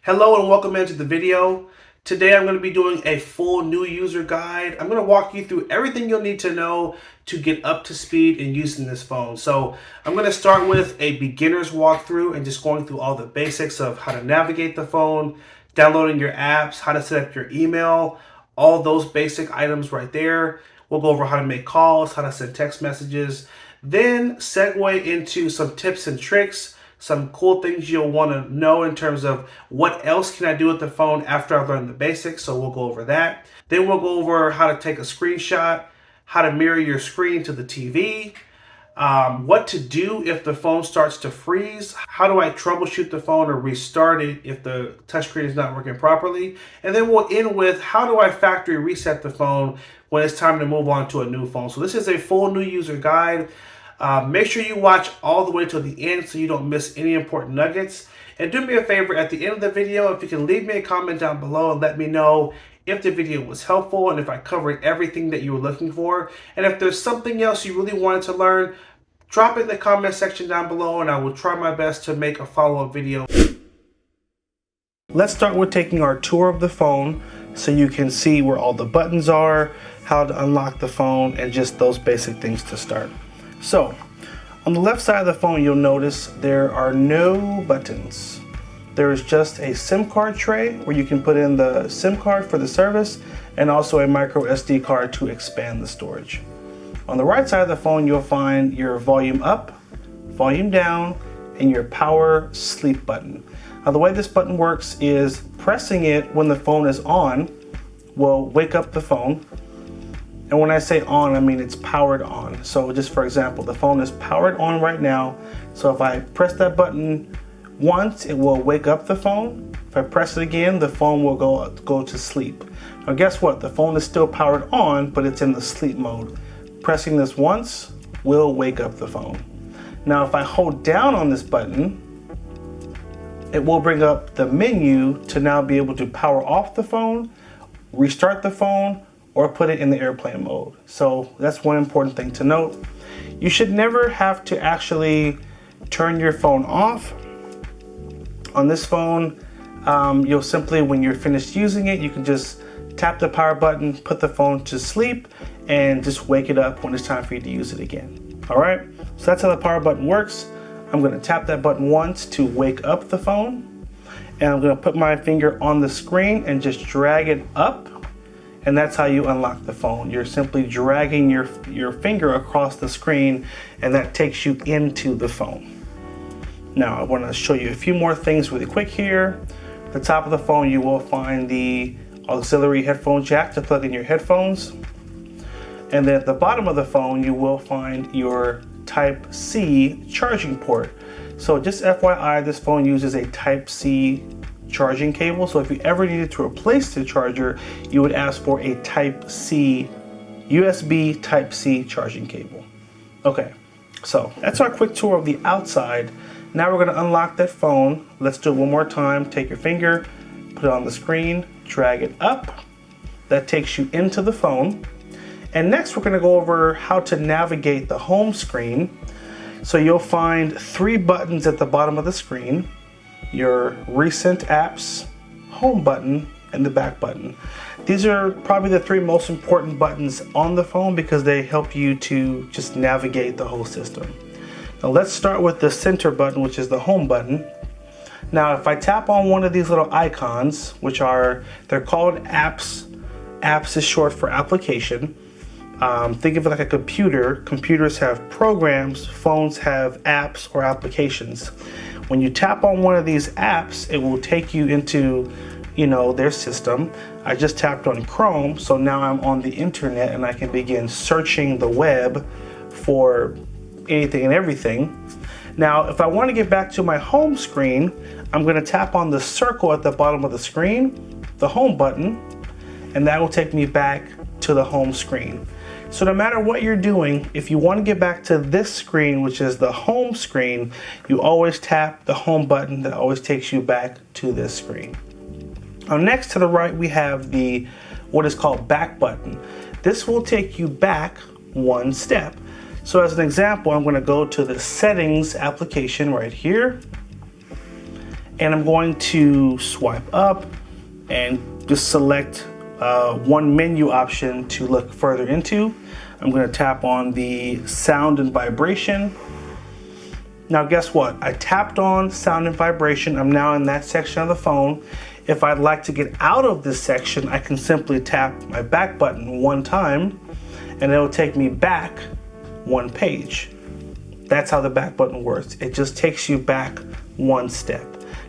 Hello and welcome into the video. Today I'm going to be doing a full new user guide. I'm going to walk you through everything you'll need to know to get up to speed in using this phone. So I'm going to start with a beginner's walkthrough and just going through all the basics of how to navigate the phone, downloading your apps, how to set up your email, all those basic items right there. We'll go over how to make calls, how to send text messages, then segue into some tips and tricks, some cool things you'll want to know in terms of what else can I do with the phone after I've learned the basics. So we'll go over that. Then we'll go over how to take a screenshot, how to mirror your screen to the TV, what to do if the phone starts to freeze, how do I troubleshoot the phone or restart it if the touchscreen is not working properly, and then we'll end with how do I factory reset the phone when it's time to move on to a new phone. So this is a full new user guide. Make sure you watch all the way to the end so you don't miss any important nuggets. And do me a favor, at the end of the video, if you can leave me a comment down below and let me know if the video was helpful and if I covered everything that you were looking for. And if there's something else you really wanted to learn, drop it in the comment section down below and I will try my best to make a follow-up video. Let's start with taking our tour of the phone so you can see where all the buttons are, how to unlock the phone, and just those basic things to start. So, on the left side of the phone, you'll notice there are no buttons. There is just a SIM card tray where you can put in the SIM card for the service and also a micro SD card to expand the storage. On the right side of the phone, you'll find your volume up, volume down, and your power sleep button. Now, the way this button works is pressing it when the phone is on will wake up the phone. And when I say on, I mean it's powered on. So just for example, the phone is powered on right now. So if I press that button once, it will wake up the phone. If I press it again, the phone will go to sleep. Now guess what? The phone is still powered on, but it's in the sleep mode. Pressing this once will wake up the phone. Now if I hold down on this button, it will bring up the menu to now be able to power off the phone, restart the phone, or put it in the airplane mode. So that's one important thing to note. You should never have to actually turn your phone off. On this phone, you'll simply, when you're finished using it, you can just tap the power button, put the phone to sleep, and just wake it up when it's time for you to use it again. All right, so that's how the power button works. I'm gonna tap that button once to wake up the phone, and I'm gonna put my finger on the screen and just drag it up. And that's how you unlock the phone. You're simply dragging your finger across the screen and that takes you into the phone. Now I want to show you a few more things really quick here. At the top of the phone you will find the auxiliary headphone jack to plug in your headphones. And then at the bottom of the phone you will find your Type-C charging port. So just FYI, this phone uses a Type-C charging cable, so if you ever needed to replace the charger, you would ask for a Type-C, USB Type-C charging cable. Okay, so that's our quick tour of the outside. Now we're going to unlock that phone. Let's do it one more time. Take your finger, put it on the screen, drag it up. That takes you into the phone. And next we're going to go over how to navigate the home screen. So you'll find 3 buttons at the bottom of the screen: your recent apps, home button, and the back button. These are probably the 3 most important buttons on the phone because they help you to just navigate the whole system. Now let's start with the center button, which is the home button. Now if I tap on one of these little icons, they're called apps. Apps is short for application. Think of it like a computer. Computers have programs, phones have apps or applications. When you tap on one of these apps, it will take you into, their system. I just tapped on Chrome, so now I'm on the internet and I can begin searching the web for anything and everything. Now, if I want to get back to my home screen, I'm going to tap on the circle at the bottom of the screen, the home button, and that will take me back to the home screen. So no matter what you're doing, if you want to get back to this screen, which is the home screen, you always tap the home button. That always takes you back to this screen. Now next to the right, we have what is called back button. This will take you back one step. So as an example, I'm going to go to the settings application right here. and I'm going to swipe up and just select one menu option to look further into. I'm going to tap on the sound and vibration. Now guess what? I tapped on sound and vibration. I'm now in that section of the phone. If I'd like to get out of this section, I can simply tap my back button one time and it'll take me back one page. That's how the back button works. It just takes you back one step.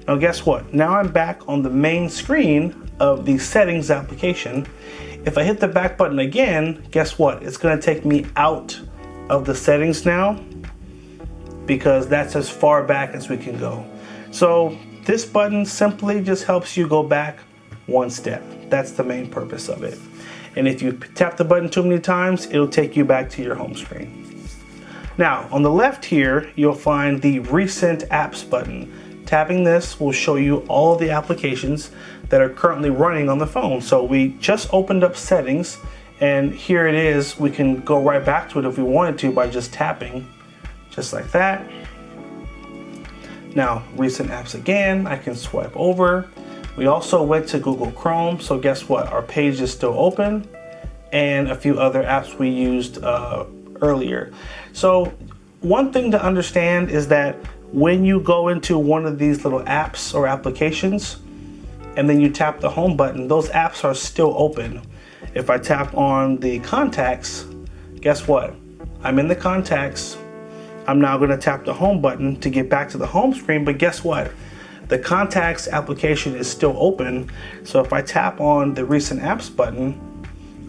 Now guess what? Now I'm back on the main screen of the settings application. If I hit the back button again, guess what? It's gonna take me out of the settings now, because that's as far back as we can go. So this button simply just helps you go back one step. That's the main purpose of it. And if you tap the button too many times, it'll take you back to your home screen. Now, on the left here, you'll find the Recent Apps button. Tapping this will show you all of the applications that are currently running on the phone. So we just opened up settings, and here it is. We can go right back to it if we wanted to by just tapping, just like that. Now, recent apps again, I can swipe over. We also went to Google Chrome, so guess what? Our page is still open, and a few other apps we used earlier. So one thing to understand is that when you go into one of these little apps or applications, and then you tap the home button, those apps are still open. If I tap on the contacts, guess what? I'm in the contacts. I'm now going to tap the home button to get back to the home screen, but guess what? The contacts application is still open. So if I tap on the recent apps button,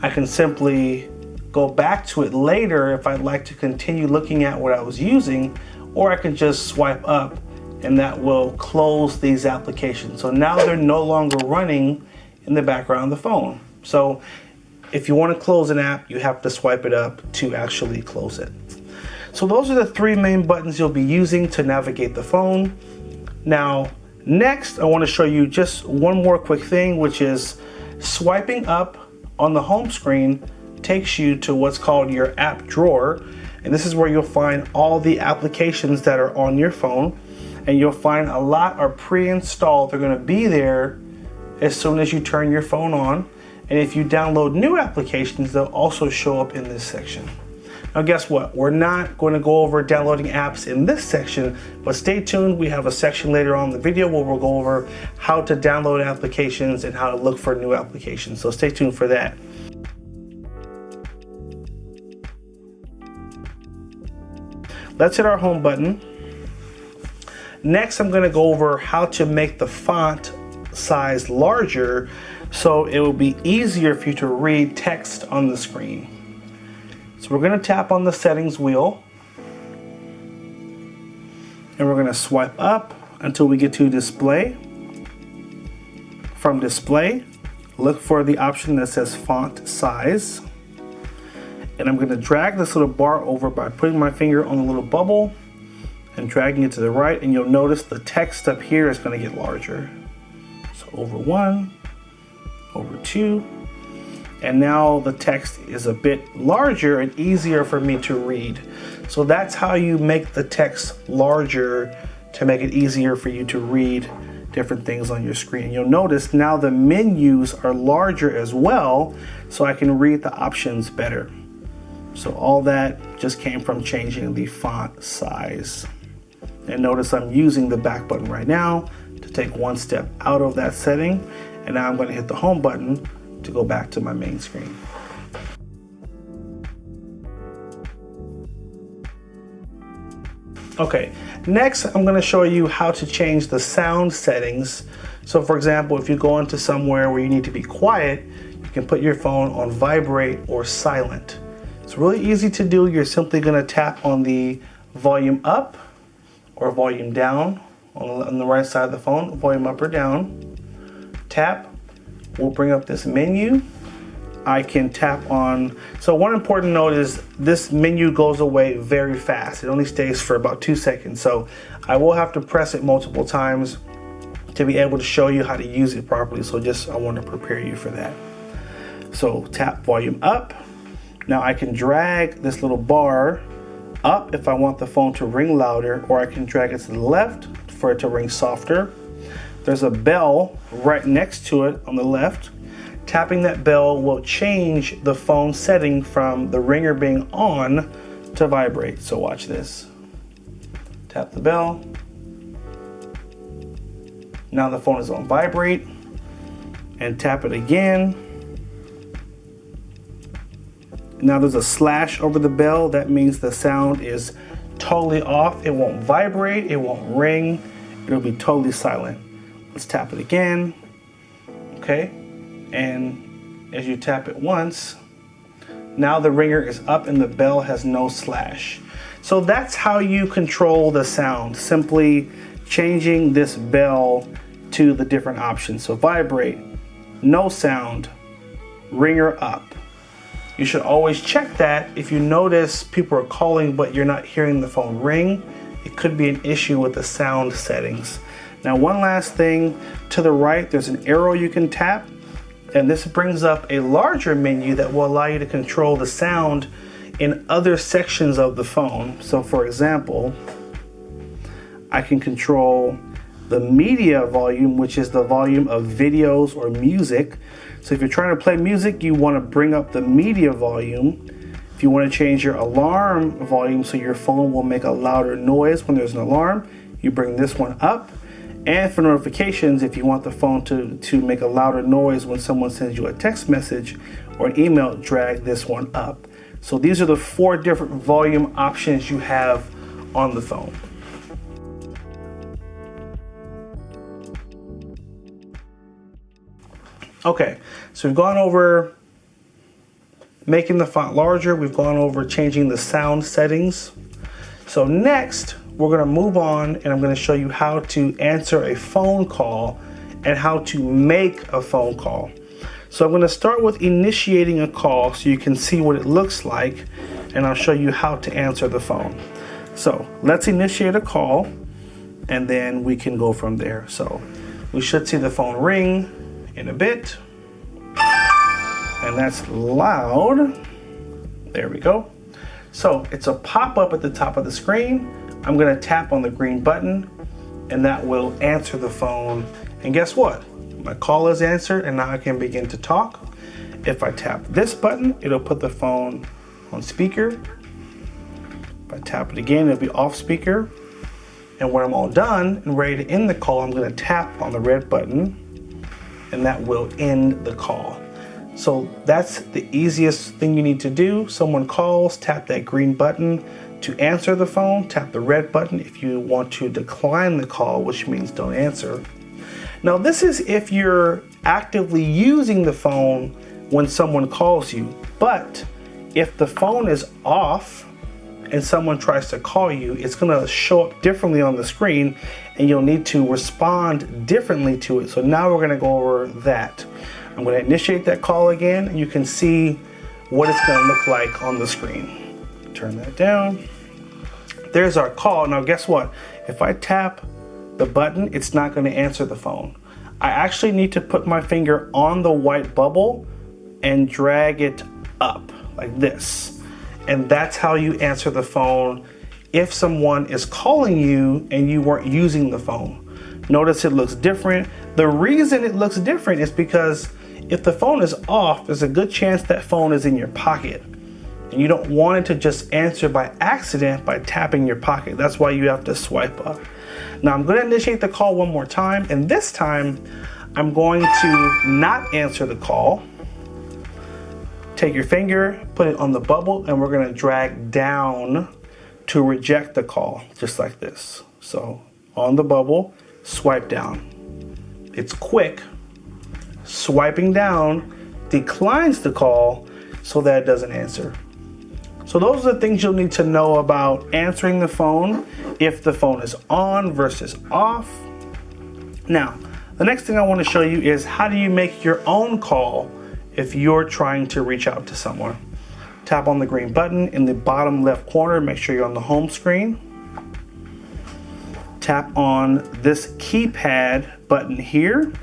I can simply go back to it later if I'd like to continue looking at what I was using, or I can just swipe up and that will close these applications. So now they're no longer running in the background of the phone. So if you want to close an app, you have to swipe it up to actually close it. So those are the three main buttons you'll be using to navigate the phone. Now, next, I want to show you just one more quick thing, which is swiping up on the home screen takes you to what's called your app drawer. And this is where you'll find all the applications that are on your phone. And you'll find a lot are pre-installed. They're going to be there as soon as you turn your phone on. And if you download new applications, they'll also show up in this section. Now guess what? We're not going to go over downloading apps in this section, but stay tuned. We have a section later on in the video where we'll go over how to download applications and how to look for new applications. So stay tuned for that. Let's hit our home button. Next, I'm going to go over how to make the font size larger so it will be easier for you to read text on the screen. So we're going to tap on the settings wheel and we're going to swipe up until we get to display. From display, look for the option that says font size. And I'm going to drag this little bar over by putting my finger on the little bubble and dragging it to the right, and you'll notice the text up here is going to get larger. So over 1, over 2, and now the text is a bit larger and easier for me to read. So that's how you make the text larger to make it easier for you to read different things on your screen. You'll notice now the menus are larger as well, so I can read the options better. So all that just came from changing the font size. And notice I'm using the back button right now to take one step out of that setting. And now I'm going to hit the home button to go back to my main screen. Okay, next I'm going to show you how to change the sound settings. So for example, if you go into somewhere where you need to be quiet, you can put your phone on vibrate or silent. It's really easy to do. You're simply going to tap on the volume up or volume down on the right side of the phone, volume up or down. Tap will bring up this menu. I can tap on, so one important note is this menu goes away very fast. It only stays for about 2 seconds. So I will have to press it multiple times to be able to show you how to use it properly. So I want to prepare you for that. So tap volume up. Now I can drag this little bar up if I want the phone to ring louder, or I can drag it to the left for it to ring softer. there's a bell right next to it on the left. Tapping that bell will change the phone setting from the ringer being on to vibrate. So watch this. Tap the bell. Now the phone is on vibrate. And tap it again. Now there's a slash over the bell. That means the sound is totally off. It won't vibrate, it won't ring, it'll be totally silent. Let's tap it again. Okay, and as you tap it once, now the ringer is up and the bell has no slash. So that's how you control the sound, simply changing this bell to the different options. So vibrate, no sound, ringer up. You should always check that. If you notice people are calling but you're not hearing the phone ring, it could be an issue with the sound settings. Now, one last thing, to the right there's an arrow you can tap, and this brings up a larger menu that will allow you to control the sound in other sections of the phone. So for example, I can control the media volume, which is the volume of videos or music. So if you're trying to play music, you want to bring up the media volume. If you want to change your alarm volume so your phone will make a louder noise when there's an alarm, you bring this one up. And for notifications, if you want the phone to make a louder noise when someone sends you a text message or an email, drag this one up. So these are the 4 different volume options you have on the phone. Okay, so we've gone over making the font larger. We've gone over changing the sound settings. So next, we're going to move on and I'm going to show you how to answer a phone call and how to make a phone call. So I'm going to start with initiating a call so you can see what it looks like, and I'll show you how to answer the phone. So let's initiate a call and then we can go from there. So we should see the phone ring in a bit, and that's loud. There we go. So it's a pop-up at the top of the screen. I'm going to tap on the green button and that will answer the phone, and guess what, my call is answered and now I can begin to talk. If I tap this button, it'll put the phone on speaker. If I tap it again, it'll be off speaker. And when I'm all done and ready to end the call, I'm going to tap on the red button and that will end the call. So that's the easiest thing you need to do. Someone calls, tap that green button to answer the phone, tap the red button if you want to decline the call, which means don't answer. Now this is if you're actively using the phone when someone calls you, but if the phone is off and someone tries to call you, it's gonna show up differently on the screen and you'll need to respond differently to it. So now we're gonna go over that. I'm gonna initiate that call again and you can see what it's gonna look like on the screen. Turn that down. There's our call. Now guess what? If I tap the button, it's not gonna answer the phone. I actually need to put my finger on the white bubble and drag it up like this. And that's how you answer the phone if someone is calling you and you weren't using the phone. Notice it looks different. The reason it looks different is because if the phone is off, there's a good chance that phone is in your pocket. And you don't want it to just answer by accident by tapping your pocket. That's why you have to swipe up. Now I'm going to initiate the call one more time, and this time I'm going to not answer the call. Take your finger, put it on the bubble, and we're going to drag down to reject the call, just like this. So on the bubble, swipe down. It's quick. Swiping down declines the call so that it doesn't answer. So those are the things you'll need to know about answering the phone if the phone is on versus off. Now, the next thing I want to show you is how do you make your own call if you're trying to reach out to someone. Tap on the green button in the bottom left corner, make sure you're on the home screen. Tap on this keypad button here.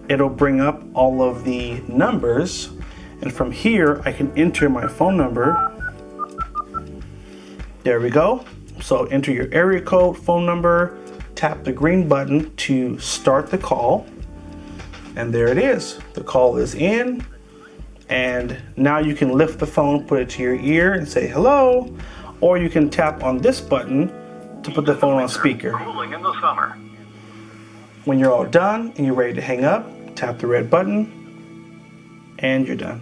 It'll bring up all of the numbers, and from here I can enter my phone number. There we go. So enter your area code, phone number, tap the green button to start the call. And there it is. The call is in. And now you can lift the phone, put it to your ear and say hello. Or you can tap on this button to put the phone on speaker. Cooling in the summer. When you're all done and you're ready to hang up, tap the red button and you're done.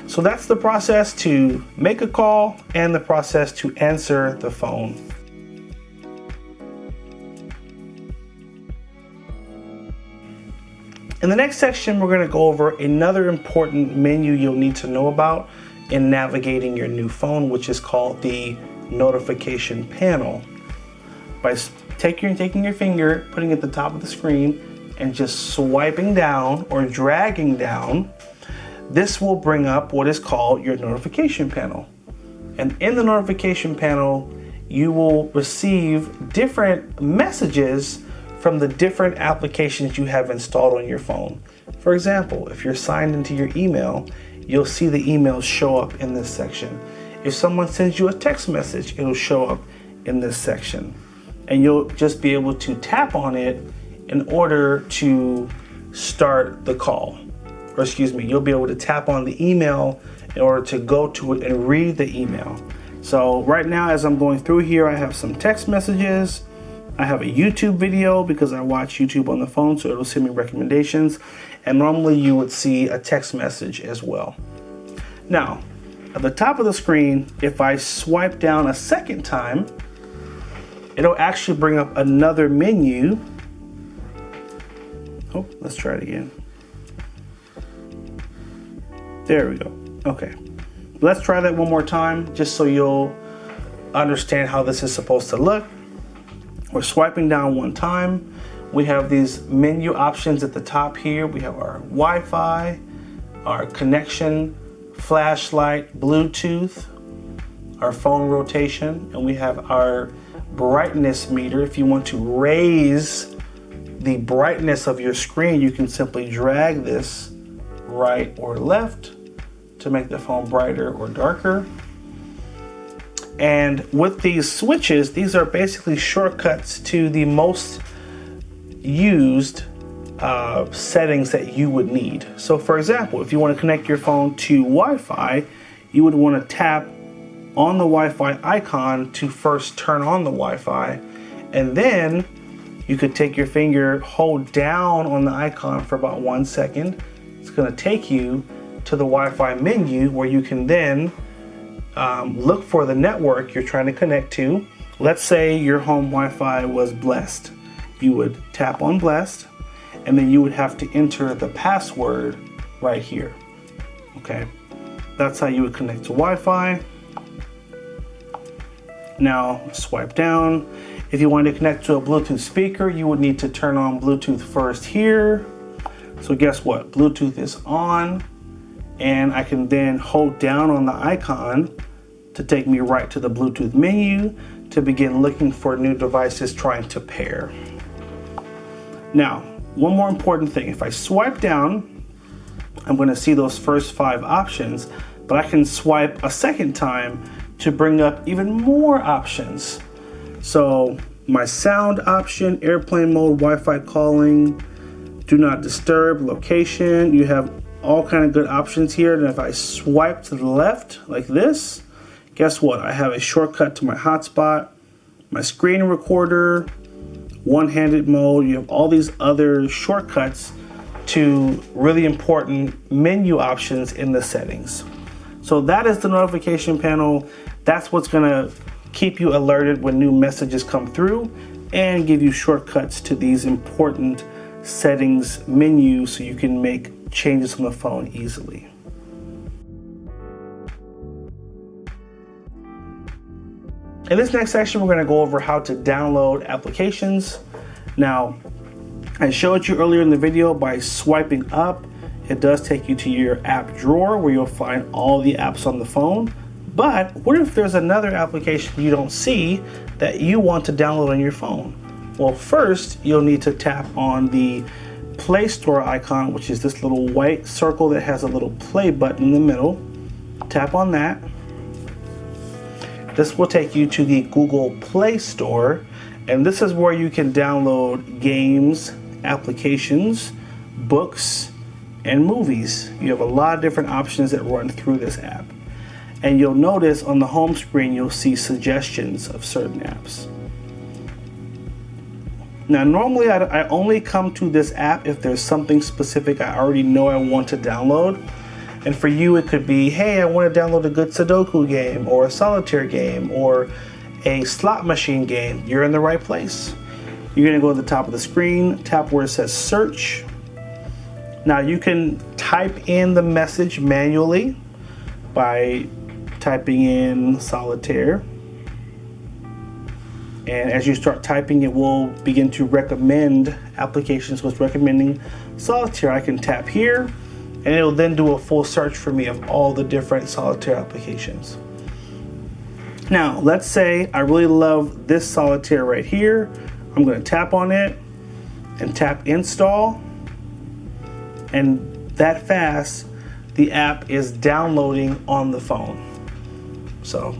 So that's the process to make a call and the process to answer the phone. In the next section, we're going to go over another important menu you'll need to know about in navigating your new phone, which is called the notification panel. By taking your finger, putting it at the top of the screen, and just swiping down or dragging down, this will bring up what is called your notification panel. And in the notification panel, you will receive different messages from the different applications you have installed on your phone. For example, if you're signed into your email, you'll see the emails show up in this section. If someone sends you a text message, it'll show up in this section. And you'll just be able to tap on it in order to start the call. Or excuse me, you'll be able to tap on the email in order to go to it and read the email. So right now, as I'm going through here, I have some text messages. I have a YouTube video because I watch YouTube on the phone, so it'll send me recommendations. And normally you would see a text message as well. Now, at the top of the screen, if I swipe down a second time, it'll actually bring up another menu. Oh, let's try it again. There we go. Okay. Let's try that one more time just so you'll understand how this is supposed to look. We're swiping down one time. We have these menu options at the top here. We have our Wi-Fi, our connection, flashlight, Bluetooth, our phone rotation, and we have our brightness meter. If you want to raise the brightness of your screen, you can simply drag this right or left to make the phone brighter or darker. And with these switches, these are basically shortcuts to the most used settings that you would need. So for example, if you want to connect your phone to Wi-Fi, you would want to tap on the Wi-Fi icon to first turn on the Wi-Fi, and then you could take your finger, hold down on the icon for about 1 second. It's going to take you to the Wi-Fi menu where you can then look for the network you're trying to connect to. Let's say your home Wi-Fi was Blessed. You would tap on Blessed, and then you would have to enter the password right here. Okay, that's how you would connect to Wi-Fi. Now swipe down. If you wanted to connect to a Bluetooth speaker, you would need to turn on Bluetooth first here. So guess what? Bluetooth is on, and I can then hold down on the icon to take me right to the Bluetooth menu to begin looking for new devices trying to pair. Now, one more important thing. If I swipe down, I'm going to see those first 5 options, but I can swipe a second time to bring up even more options. So my sound option, airplane mode, Wi-Fi calling, do not disturb, location. You have all kind of good options here. And if I swipe to the left like this, guess what? I have a shortcut to my hotspot, my screen recorder, one-handed mode. You have all these other shortcuts to really important menu options in the settings. So that is the notification panel. That's what's gonna keep you alerted when new messages come through and give you shortcuts to these important settings menus so you can make changes on the phone easily. In this next section, we're going to go over how to download applications. Now, I showed you earlier in the video by swiping up, it does take you to your app drawer where you'll find all the apps on the phone. But what if there's another application you don't see that you want to download on your phone? Well, first, you'll need to tap on the Play Store icon, which is this little white circle that has a little play button in the middle. Tap on that. This will take you to the Google Play Store, And this is where you can download games, applications, books, and movies. You have a lot of different options that run through this app. And you'll notice on the home screen, you'll see suggestions of certain apps. Now, normally I only come to this app if there's something specific I already know I want to download. And for you, it could be, hey, I want to download a good Sudoku game or a solitaire game or a slot machine game. You're in the right place. You're going to go to the top of the screen, tap where it says search. Now you can type in the message manually by typing in solitaire. And as you start typing, it will begin to recommend applications. So it's recommending solitaire. I can tap here and it'll then do a full search for me of all the different solitaire applications. Now, let's say I really love this solitaire right here. I'm going to tap on it and tap install. And that fast, the app is downloading on the phone. So,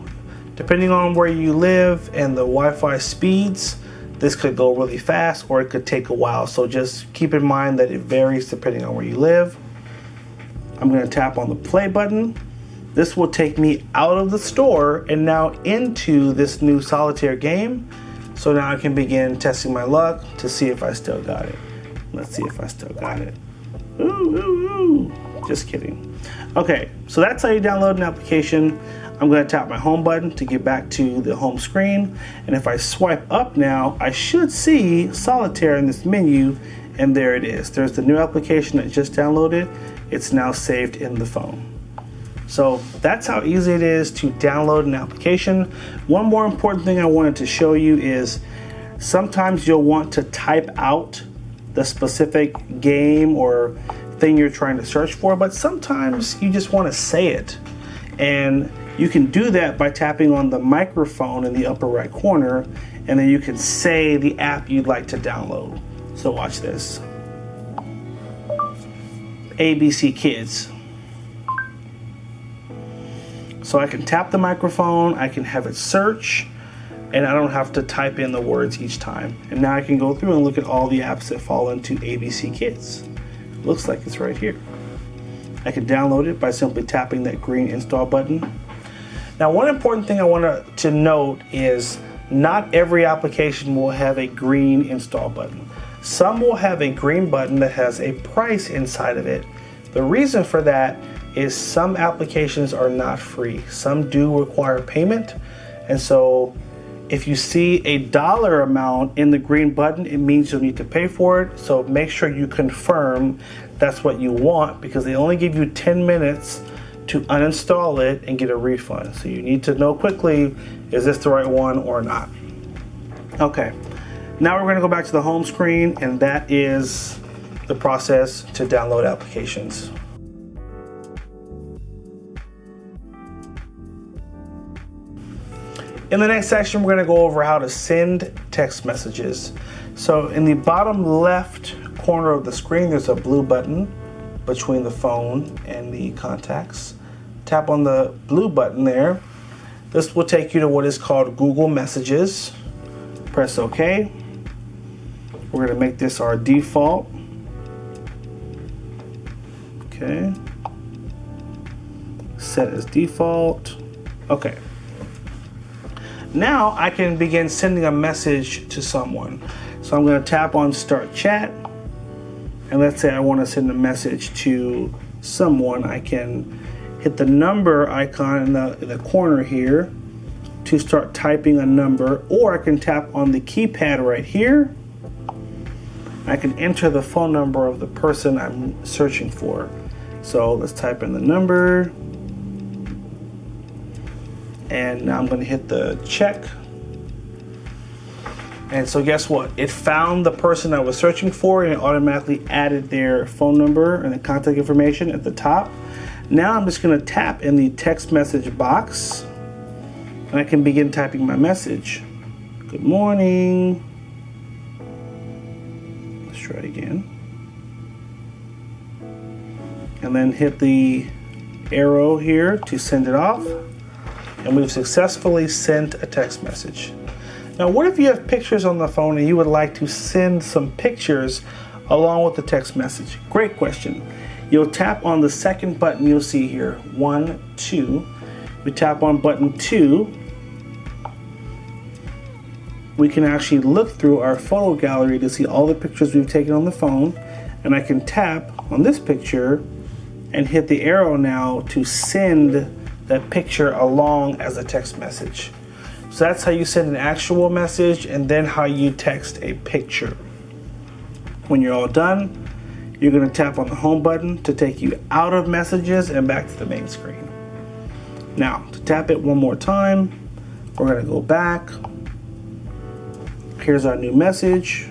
depending on where you live and the Wi-Fi speeds, this could go really fast or it could take a while. So just keep in mind that it varies depending on where you live. I'm going to tap on the play button. This will take me out of the store and now into this new solitaire game. So now I can begin testing my luck to see if I still got it. Let's see if I still got it. Ooh, ooh, ooh. Just kidding. Okay, so that's how you download an application. I'm going to tap my home button to get back to the home screen. And if I swipe up now, I should see solitaire in this menu. And there it is. There's the new application that just downloaded. It's now saved in the phone. So that's how easy it is to download an application. One more important thing I wanted to show you is sometimes you'll want to type out the specific game or thing you're trying to search for, but sometimes you just want to say it. And you can do that by tapping on the microphone in the upper right corner, and then you can say the app you'd like to download. So watch this. ABC Kids. So I can tap the microphone, I can have it search, and I don't have to type in the words each time. And now I can go through and look at all the apps that fall into ABC Kids. Looks like it's right here. I can download it by simply tapping that green install button. Now, one important thing I want to note is not every application will have a green install button. Some will have a green button that has a price inside of it. The reason for that is some applications are not free. Some do require payment. And so if you see a dollar amount in the green button, it means you'll need to pay for it. So make sure you confirm that's what you want, because they only give you 10 minutes to uninstall it and get a refund. So you need to know quickly, is this the right one or not? Okay, now we're gonna go back to the home screen, and that is the process to download applications. In the next section, we're going to go over how to send text messages. So in the bottom left corner of the screen, there's a blue button between the phone and the contacts. Tap on the blue button there. This will take you to what is called Google Messages. Press OK. We're going to make this our default. Okay. Set as default. Okay. Now I can begin sending a message to someone. So I'm going to tap on Start Chat. And let's say I want to send a message to someone. I can hit the number icon in the corner here to start typing a number, or I can tap on the keypad right here. I can enter the phone number of the person I'm searching for. So let's type in the number. And now I'm going to hit the check. And so guess what? It found the person I was searching for, and it automatically added their phone number and the contact information at the top. Now I'm just going to tap in the text message box, and I can begin typing my message. Good morning. Let's try it again. And then hit the arrow here to send it off. And we've successfully sent a text message. Now, what if you have pictures on the phone and you would like to send some pictures along with the text message? Great question. You'll tap on the second button you'll see here, 1, 2. We tap on button 2. We can actually look through our photo gallery to see all the pictures we've taken on the phone. And I can tap on this picture and hit the arrow now to send that picture along as a text message. So that's how you send an actual message and then how you text a picture. When you're all done, you're going to tap on the home button to take you out of messages and back to the main screen. Now, to tap it one more time, we're going to go back. Here's our new message.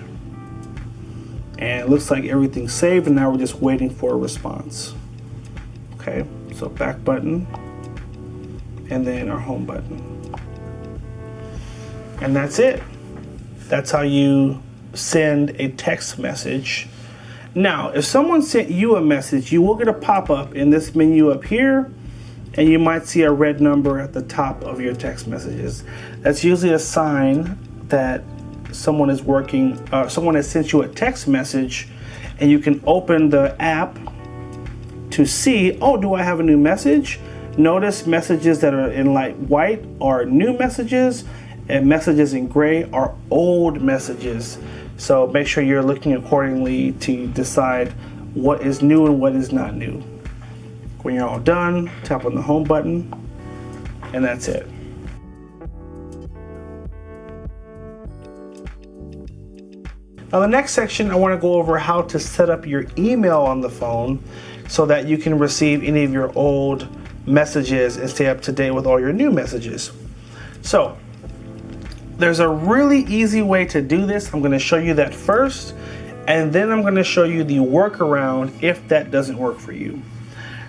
And it looks like everything's saved, and now we're just waiting for a response. Okay, so back button, and then our home button. And that's it. That's how you send a text message. Now, if someone sent you a message, you will get a pop-up in this menu up here, and you might see a red number at the top of your text messages. That's usually a sign that someone is working, someone has sent you a text message, and you can open the app to see, oh, do I have a new message? Notice messages that are in light white are new messages, and messages in gray are old messages. So make sure you're looking accordingly to decide what is new and what is not new. When you're all done, tap on the home button, and that's it. Now the next section, I want to go over how to set up your email on the phone so that you can receive any of your old messages and stay up to date with all your new messages. So there's a really easy way to do this. I'm going to show you that first, and then I'm going to show you the workaround if that doesn't work for you.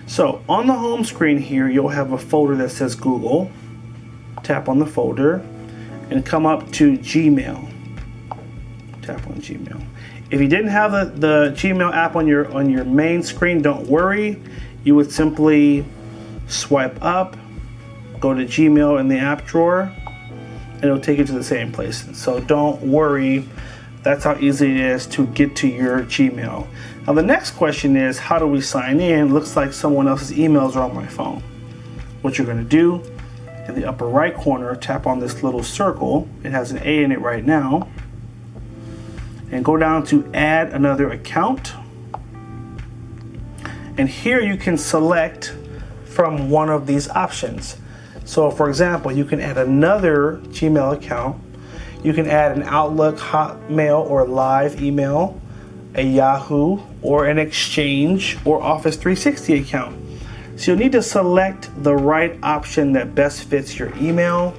So on the home screen here, you'll have a folder that says Google. Tap on the folder and come up to Gmail. Tap on Gmail. If you didn't have the Gmail app on your main screen, don't worry. You would simply swipe up, go to Gmail in the app drawer, and it'll take you to the same place. So don't worry. That's how easy it is to get to your Gmail. Now the next question is, how do we sign in? Looks like someone else's emails are on my phone. What you're going to do, in the upper right corner, tap on this little circle. It has an A in it right now. And go down to add another account. And here you can select from one of these options. So for example, you can add another Gmail account. You can add an Outlook, Hotmail, or Live email, a Yahoo, or an Exchange, or Office 360 account. So you'll need to select the right option that best fits your email.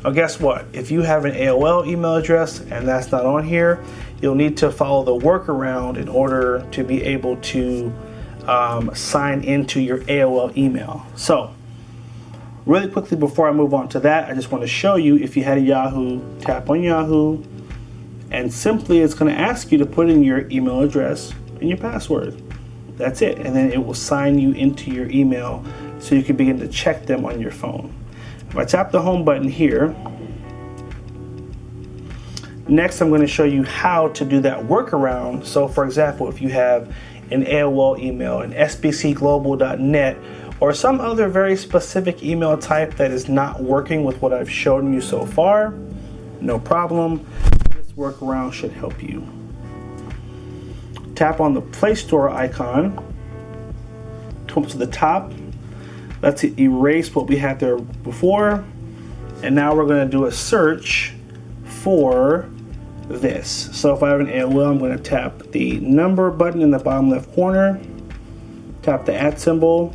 Now guess what? If you have an AOL email address and that's not on here, you'll need to follow the workaround in order to be able to sign into your AOL email. So really quickly before I move on to that, I just want to show you, if you had a Yahoo, tap on Yahoo, and simply it's going to ask you to put in your email address and your password. That's it. And then it will sign you into your email so you can begin to check them on your phone. If I tap the home button here, next I'm going to show you how to do that workaround. So for example, if you have an AOL email, an sbcglobal.net, or some other very specific email type that is not working with what I've shown you so far, no problem. This workaround should help you. Tap on the Play Store icon, come to the top. Let's erase what we had there before. And now we're going to do a search for this. So if I have an AOL, I'm going to tap the number button in the bottom left corner, tap the @ symbol,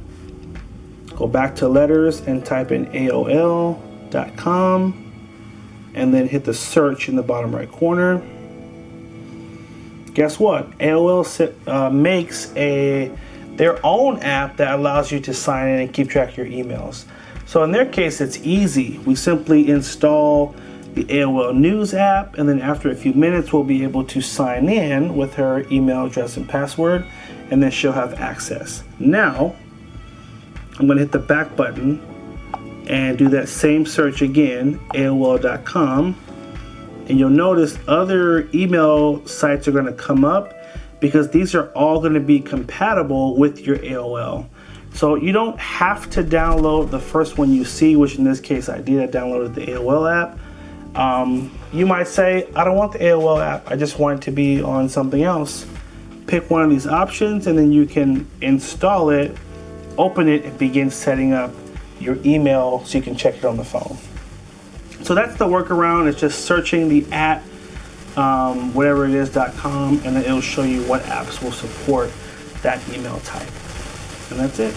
go back to letters and type in AOL.com, and then hit the search in the bottom right corner. Guess what? AOL makes their own app that allows you to sign in and keep track of your emails. So in their case, it's easy. We simply install the AOL News app, and then after a few minutes, we'll be able to sign in with her email address and password, and then she'll have access. Now, I'm going to hit the back button and do that same search again, AOL.com, And you'll notice other email sites are going to come up because these are all going to be compatible with your AOL. So you don't have to download the first one you see, which in this case I did. I downloaded the AOL app. You might say, I don't want the AOL app, I just want it to be on something else. Pick one of these options and then you can install it, open it, and begin setting up your email so you can check it on the phone. So that's the workaround. It's just searching the at whatever it is.com, and then it'll show you what apps will support that email type. And that's it.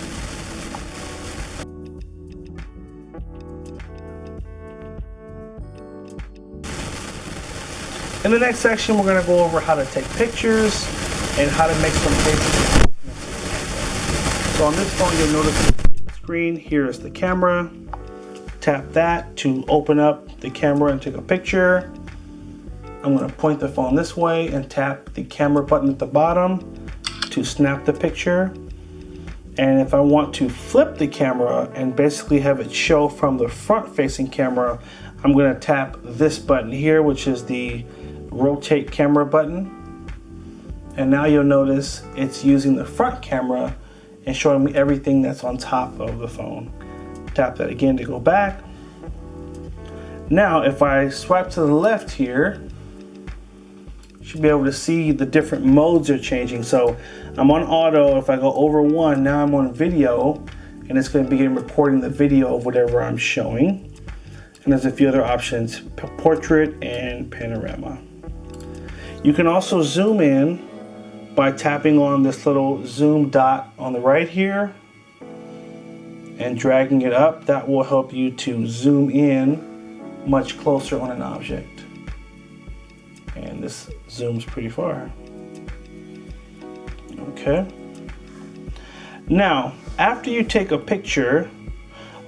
In the next section, we're going to go over how to take pictures and how to make some pictures. So on this phone, you'll notice the screen. Here is the camera. Tap that to open up the camera and take a picture. I'm going to point the phone this way and tap the camera button at the bottom to snap the picture. And if I want to flip the camera and basically have it show from the front facing camera, I'm going to tap this button here, which is the rotate camera button. And now you'll notice it's using the front camera and showing me everything that's on top of the phone. Tap that again to go back. Now if I swipe to the left here, you should be able to see the different modes are changing. So I'm on auto. If I go over one, now I'm on video, and it's going to begin recording the video of whatever I'm showing. And there's a few other options, portrait and panorama. You can also zoom in by tapping on this little zoom dot on the right here and dragging it up. That will help you to zoom in much closer on an object. And this zooms pretty far. Okay. Now, after you take a picture,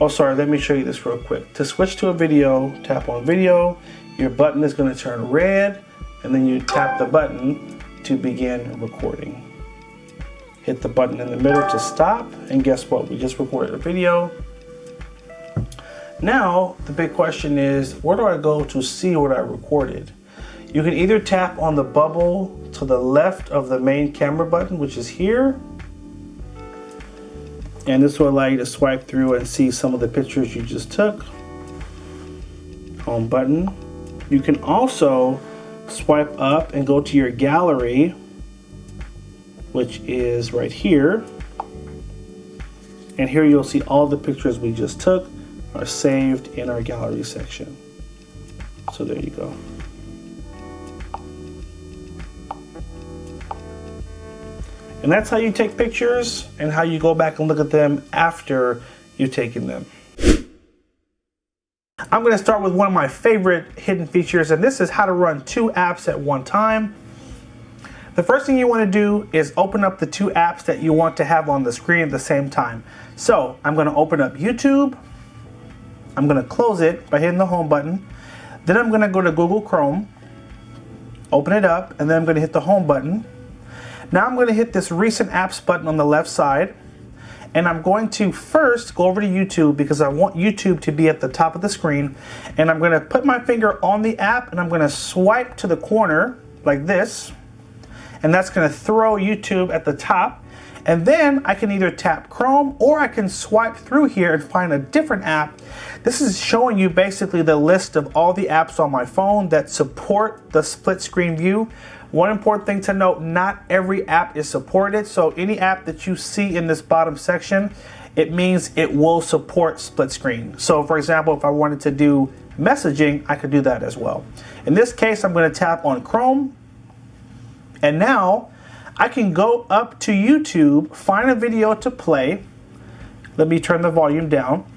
oh sorry, let me show you this real quick. To switch to a video, tap on video, your button is going to turn red, and then you tap the button to begin recording. Hit the button in the middle to stop, and guess what? We just recorded a video. Now, the big question is, where do I go to see what I recorded? You can either tap on the bubble to the left of the main camera button, which is here, and this will allow you to swipe through and see some of the pictures you just took. Home button. You can also swipe up and go to your gallery, which is right here. And here you'll see all the pictures we just took are saved in our gallery section. So there you go. And that's how you take pictures and how you go back and look at them after you've taken them. I'm going to start with one of my favorite hidden features, and this is how to run two apps at one time. The first thing you want to do is open up the two apps that you want to have on the screen at the same time. So I'm going to open up YouTube. I'm going to close it by hitting the home button. Then I'm going to go to Google Chrome, open it up, and then I'm going to hit the home button. Now I'm going to hit this recent apps button on the left side, and I'm going to first go over to YouTube because I want YouTube to be at the top of the screen, and I'm going to put my finger on the app and I'm going to swipe to the corner like this, and that's going to throw YouTube at the top. And then I can either tap Chrome or I can swipe through here and find a different app. This is showing you basically the list of all the apps on my phone that support the split screen view. One important thing to note, not every app is supported. So any app that you see in this bottom section, it means it will support split screen. So for example, if I wanted to do messaging, I could do that as well. In this case, I'm going to tap on Chrome. And now I can go up to YouTube, find a video to play. Let me turn the volume down.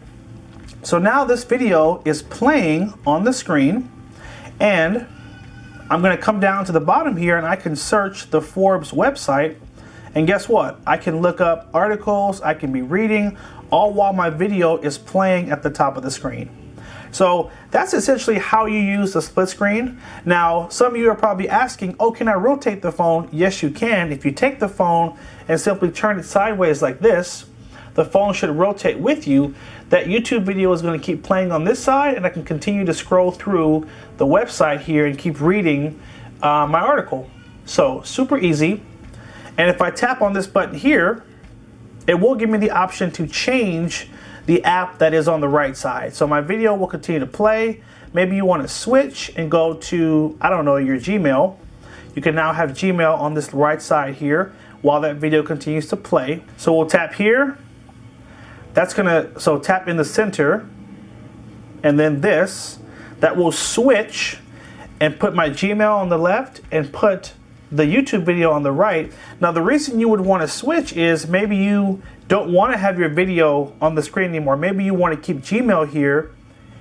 So now this video is playing on the screen, and I'm going to come down to the bottom here and I can search the Forbes website, and guess what? I can look up articles, I can be reading, all while my video is playing at the top of the screen. So that's essentially how you use the split screen. Now, some of you are probably asking, oh, can I rotate the phone? Yes, you can. If you take the phone and simply turn it sideways like this, the phone should rotate with you, that YouTube video is going to keep playing on this side, and I can continue to scroll through the website here and keep reading my article. So super easy. And if I tap on this button here, it will give me the option to change the app that is on the right side. So my video will continue to play. Maybe you want to switch and go to, I don't know, your Gmail. You can now have Gmail on this right side here while that video continues to play. So we'll tap here. That's gonna, so tap in the center, and then this, that will switch and put my Gmail on the left and put the YouTube video on the right. Now the reason you would want to switch is maybe you don't want to have your video on the screen anymore. Maybe you want to keep Gmail here,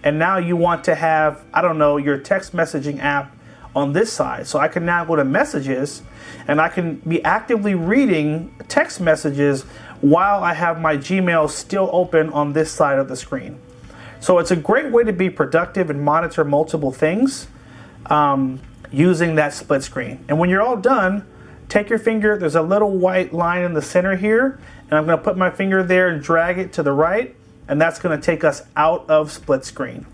and now you want to have, I don't know, your text messaging app on this side. So I can now go to messages, and I can be actively reading text messages while I have my Gmail still open on this side of the screen. So it's a great way to be productive and monitor multiple things using that split screen. And when you're all done, take your finger, there's a little white line in the center here, and I'm gonna put my finger there and drag it to the right, and that's gonna take us out of split screen.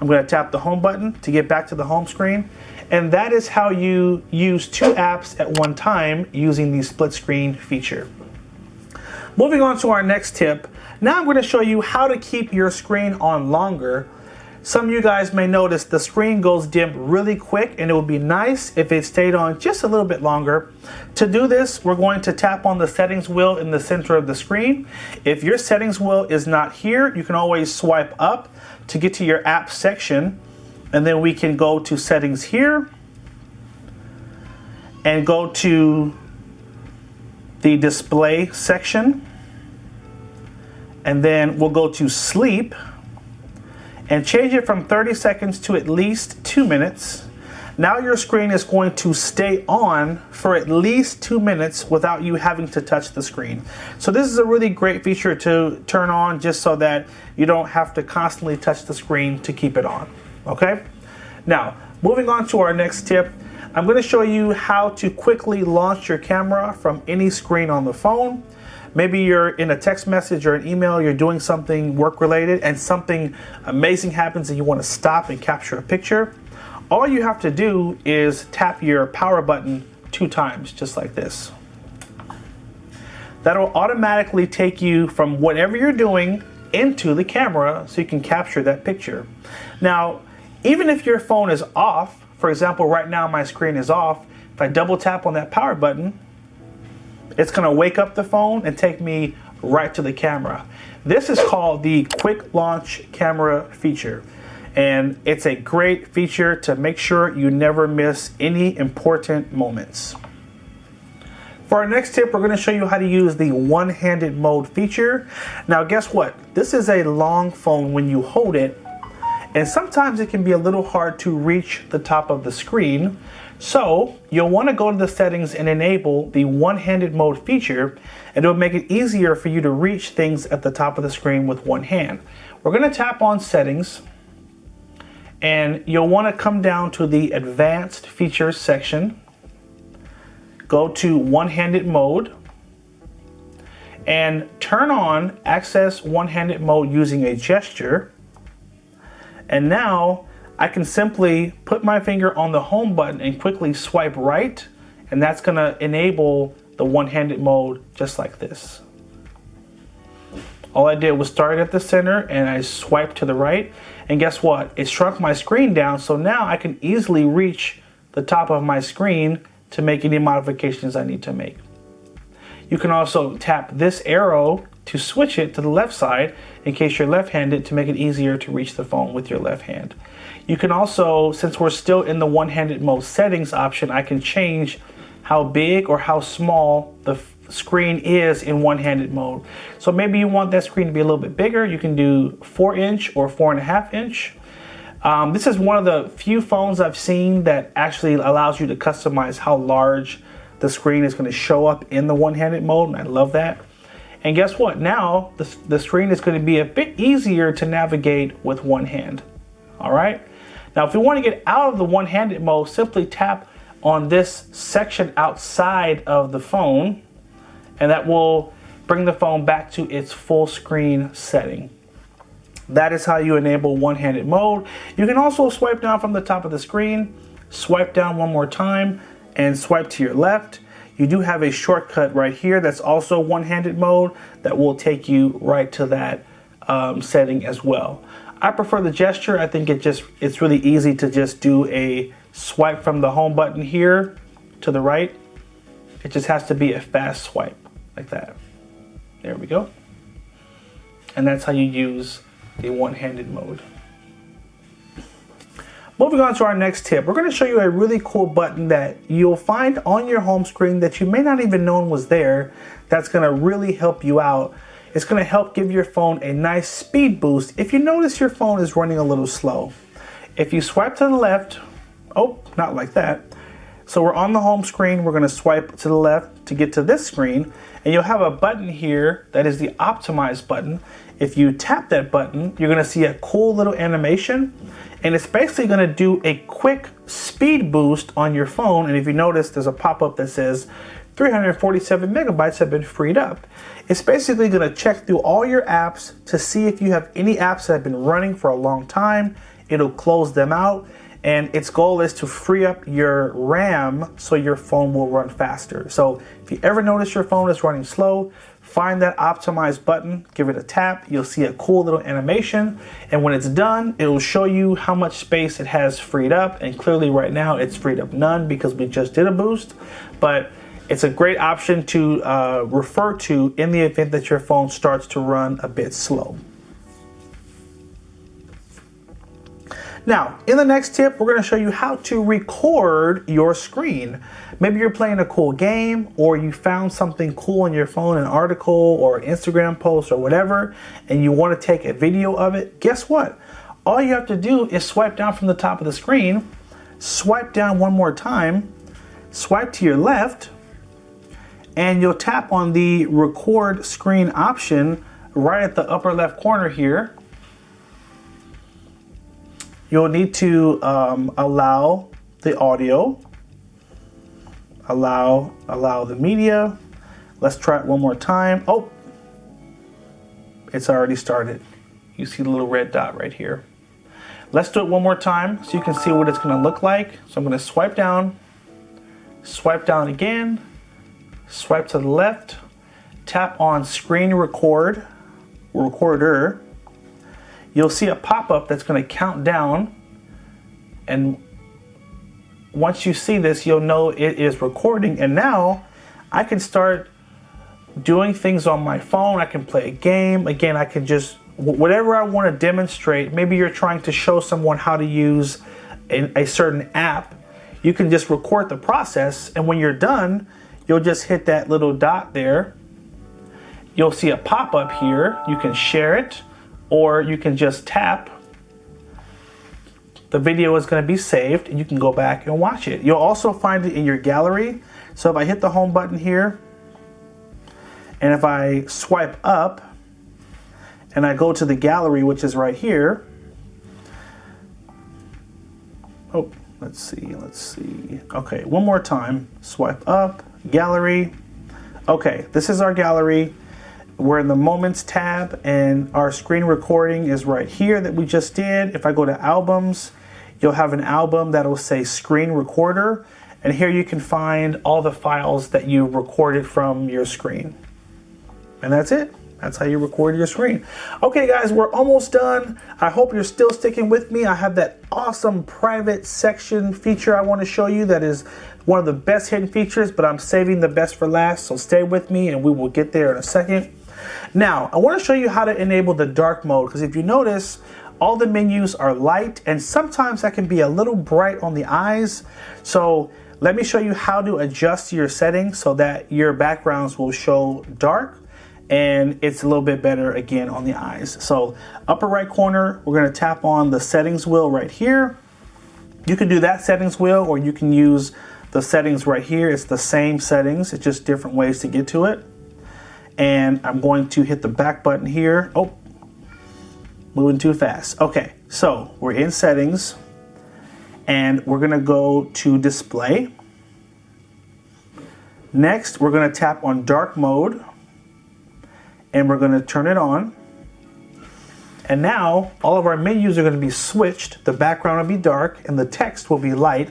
I'm gonna tap the home button to get back to the home screen, and that is how you use two apps at one time using the split screen feature. Moving on to our next tip, now I'm gonna show you how to keep your screen on longer. Some of you guys may notice the screen goes dim really quick, and it would be nice if it stayed on just a little bit longer. To do this, we're going to tap on the settings wheel in the center of the screen. If your settings wheel is not here, you can always swipe up to get to your app section, and then we can go to settings here and go to the display section, and then we'll go to sleep and change it from 30 seconds to at least 2 minutes. Now your screen is going to stay on for at least 2 minutes without you having to touch the screen. So this is a really great feature to turn on just so that you don't have to constantly touch the screen to keep it on, okay? Now, moving on to our next tip, I'm going to show you how to quickly launch your camera from any screen on the phone. Maybe you're in a text message or an email, you're doing something work related and something amazing happens and you want to stop and capture a picture. All you have to do is tap your power button 2 times, just like this. That'll automatically take you from whatever you're doing into the camera so you can capture that picture. Now, even if your phone is off, for example, right now my screen is off, if I double tap on that power button, it's gonna wake up the phone and take me right to the camera. This is called the quick launch camera feature. And it's a great feature to make sure you never miss any important moments. For our next tip, we're gonna show you how to use the one-handed mode feature. Now guess what? This is a long phone when you hold it, and sometimes it can be a little hard to reach the top of the screen. So you'll want to go to the settings and enable the one-handed mode feature, and it will make it easier for you to reach things at the top of the screen with one hand. We're going to tap on settings, and you'll want to come down to the advanced features section, go to one-handed mode, and turn on access one-handed mode using a gesture. And now I can simply put my finger on the home button and quickly swipe right, and that's gonna enable the one-handed mode just like this. All I did was start at the center and I swiped to the right, and guess what? It shrunk my screen down, so now I can easily reach the top of my screen to make any modifications I need to make. You can also tap this arrow to switch it to the left side in case you're left-handed, to make it easier to reach the phone with your left hand. You can also, since we're still in the one-handed mode settings option, I can change how big or how small the screen is in one-handed mode. So maybe you want that screen to be a little bit bigger. You can do 4-inch or 4.5-inch. This is one of the few phones I've seen that actually allows you to customize how large the screen is going to show up in the one-handed mode, and I love that. And guess what? Now the screen is going to be a bit easier to navigate with one hand. All right. Now, if you want to get out of the one-handed mode, simply tap on this section outside of the phone, and that will bring the phone back to its full screen setting. That is how you enable one-handed mode. You can also swipe down from the top of the screen, swipe down one more time, and swipe to your left. You do have a shortcut right here that's also one-handed mode that will take you right to that setting as well. I prefer the gesture. I think it's really easy to just do a swipe from the home button here to the right. It just has to be a fast swipe like that. There we go. And that's how you use the one-handed mode. Moving on to our next tip, we're going to show you a really cool button that you'll find on your home screen that you may not even know was there. That's going to really help you out. It's going to help give your phone a nice speed boost if you notice your phone is running a little slow. If you swipe to the left, oh, not like that. So we're on the home screen, we're going to swipe to the left to get to this screen, and you'll have a button here that is the optimize button. If you tap that button, you're going to see a cool little animation, and it's basically going to do a quick speed boost on your phone. And if you notice, there's a pop-up that says 347 megabytes have been freed up. It's basically going to check through all your apps to see if you have any apps that have been running for a long time. It'll close them out, and its goal is to free up your RAM so your phone will run faster. So if you ever notice your phone is running slow, find that optimize button, give it a tap, you'll see a cool little animation, and when it's done, it will show you how much space it has freed up, and clearly right now it's freed up none because we just did a boost, but it's a great option to refer to in the event that your phone starts to run a bit slow. Now, in the next tip, we're going to show you how to record your screen. Maybe you're playing a cool game, or you found something cool on your phone, an article or an Instagram post or whatever, and you want to take a video of it. Guess what? All you have to do is swipe down from the top of the screen, swipe down one more time, swipe to your left, and you'll tap on the record screen option right at the upper left corner here. You'll need to allow the audio, allow the media. Let's try it one more time. Oh, it's already started. You see the little red dot right here. Let's do it one more time so you can see what it's going to look like. So I'm going to swipe down again, swipe to the left, tap on screen recorder. You'll see a pop-up that's going to count down, and once you see this, you'll know it is recording, and now I can start doing things on my phone. I can play a game. Again, I can just, whatever I want to demonstrate. Maybe you're trying to show someone how to use a certain app. You can just record the process, and when you're done, you'll just hit that little dot there. You'll see a pop-up here. You can share it, or you can just tap. The video is going to be saved, and you can go back and watch it. You'll also find it in your gallery. So if I hit the home button here, and if I swipe up, and I go to the gallery, which is right here. Oh, let's see. Okay, one more time. Swipe up, gallery. Okay, this is our gallery. We're in the Moments tab, and our screen recording is right here that we just did. If I go to Albums, you'll have an album that will say Screen Recorder, and here you can find all the files that you recorded from your screen. And that's it. That's how you record your screen. Okay, guys, we're almost done. I hope you're still sticking with me. I have that awesome private section feature I want to show you that is one of the best hidden features, but I'm saving the best for last, so stay with me and we will get there in a second. Now, I want to show you how to enable the dark mode, because if you notice, all the menus are light, and sometimes that can be a little bright on the eyes. So let me show you how to adjust your settings so that your backgrounds will show dark, and it's a little bit better again on the eyes. So upper right corner, we're going to tap on the settings wheel right here. You can do that settings wheel, or you can use the settings right here. It's the same settings, it's just different ways to get to it. And I'm going to hit the back button here. Oh, moving too fast. Okay, so we're in settings, and we're gonna go to display. Next, we're gonna tap on dark mode. and we're going to turn it on. And now all of our menus are going to be switched. The background will be dark and the text will be light.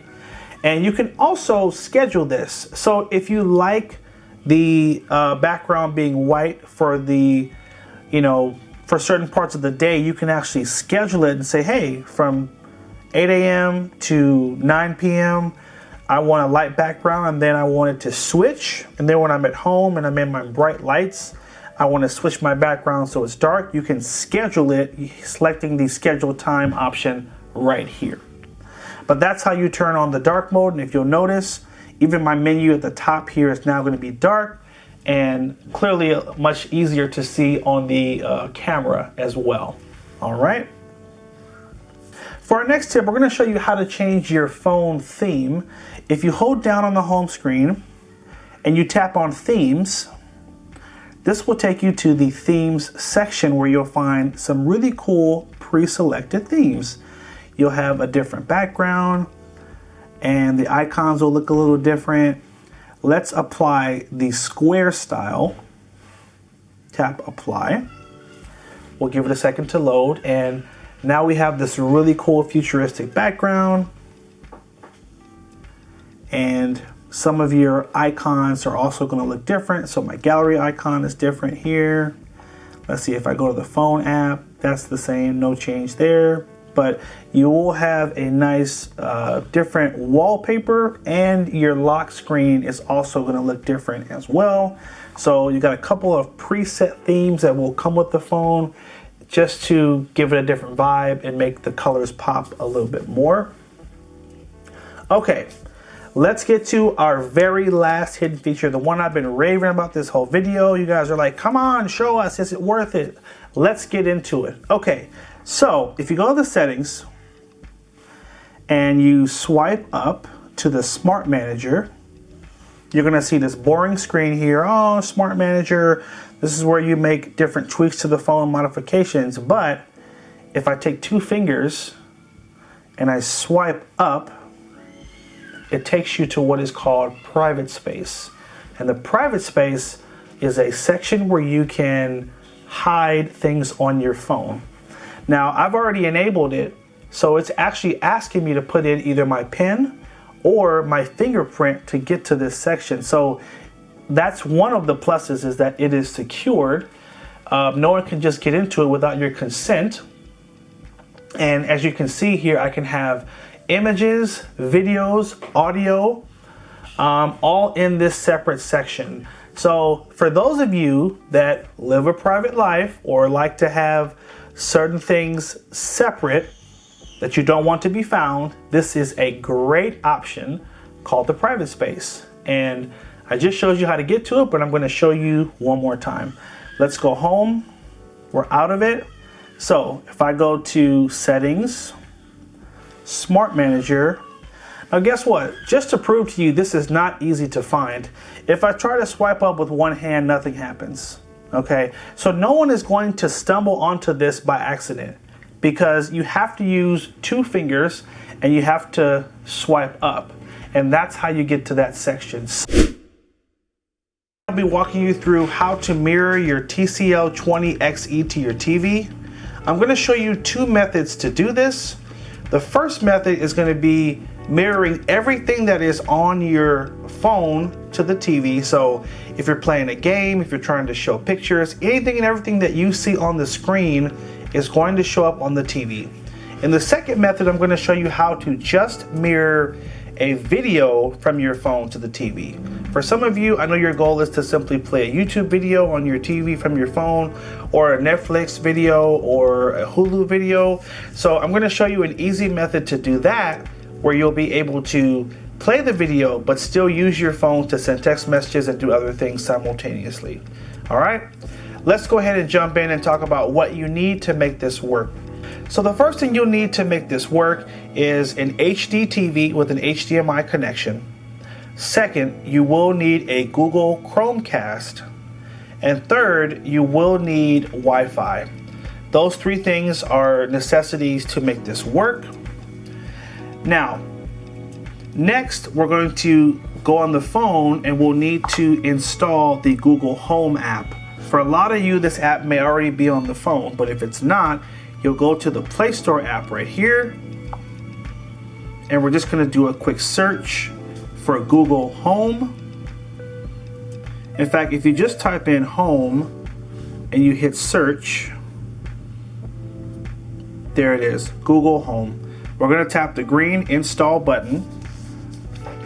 And you can also schedule this. So if you like the background being white for the, for certain parts of the day, you can actually schedule it and say, hey, from 8 a.m. to 9 p.m., I want a light background, and then I want it to switch. And then when I'm at home and I'm in my bright lights, I want to switch my background so it's dark. You can schedule it, selecting the schedule time option right here. But that's how you turn on the dark mode. And if you'll notice, even my menu at the top here is now going to be dark, and clearly much easier to see on the camera as well. All right. For our next tip, we're going to show you how to change your phone theme. If you hold down on the home screen and you tap on themes, this will take you to the themes section where you'll find some really cool pre-selected themes. You'll have a different background and the icons will look a little different. Let's apply the square style. Tap apply. We'll give it a second to load, and now we have this really cool futuristic background, and some of your icons are also going to look different. So my gallery icon is different here. Let's see if I go to the phone app, that's the same, no change there. But you will have a nice different wallpaper, and your lock screen is also going to look different as well. So you got a couple of preset themes that will come with the phone just to give it a different vibe and make the colors pop a little bit more. Okay, let's get to our very last hidden feature, the one I've been raving about this whole video. You guys are like, come on, show us, is it worth it? Let's get into it. Okay. So if you go to the settings and you swipe up to the Smart Manager, you're going to see this boring screen here. Oh, Smart Manager. This is where you make different tweaks to the phone, modifications. But if I take two fingers and I swipe up, it takes you to what is called private space. And the private space is a section where you can hide things on your phone. Now, I've already enabled it, so it's actually asking me to put in either my PIN or my fingerprint to get to this section. So that's one of the pluses, is that it is secured. No one can just get into it without your consent. And as you can see here, I can have images, videos, audio, all in this separate section. So for those of you that live a private life or like to have certain things separate that you don't want to be found, this is a great option called the private space. And I just showed you how to get to it, but I'm going to show you one more time. Let's go home. We're out of it. So if I go to settings, Smart Manager, now guess what? Just to prove to you this is not easy to find, if I try to swipe up with one hand, nothing happens. Okay, so no one is going to stumble onto this by accident, because you have to use two fingers and you have to swipe up, and that's how you get to that section. I'll be walking you through how to mirror your TCL 20XE to your TV. I'm going to show you two methods to do this. The first method is going to be mirroring everything that is on your phone to the TV. So if you're playing a game, if you're trying to show pictures, anything and everything that you see on the screen is going to show up on the TV. In the second method, I'm going to show you how to just mirror a video from your phone to the TV. For some of you, I know your goal is to simply play a YouTube video on your TV from your phone, or a Netflix video, or a Hulu video. So I'm going to show you an easy method to do that, where you'll be able to play the video but still use your phone to send text messages and do other things simultaneously. All right, let's go ahead and jump in and talk about what you need to make this work. So the first thing you'll need to make this work is an HD TV with an HDMI connection. Second, you will need a Google Chromecast. And third, you will need Wi-Fi. Those three things are necessities to make this work. Now, next we're going to go on the phone and we'll need to install the Google Home app For a lot of you, this app may already be on the phone, but if it's not, you'll go to the Play Store app right here, and we're just gonna do a quick search for Google Home. In fact, if you just type in home and you hit search, there it is, Google Home. We're gonna tap the green install button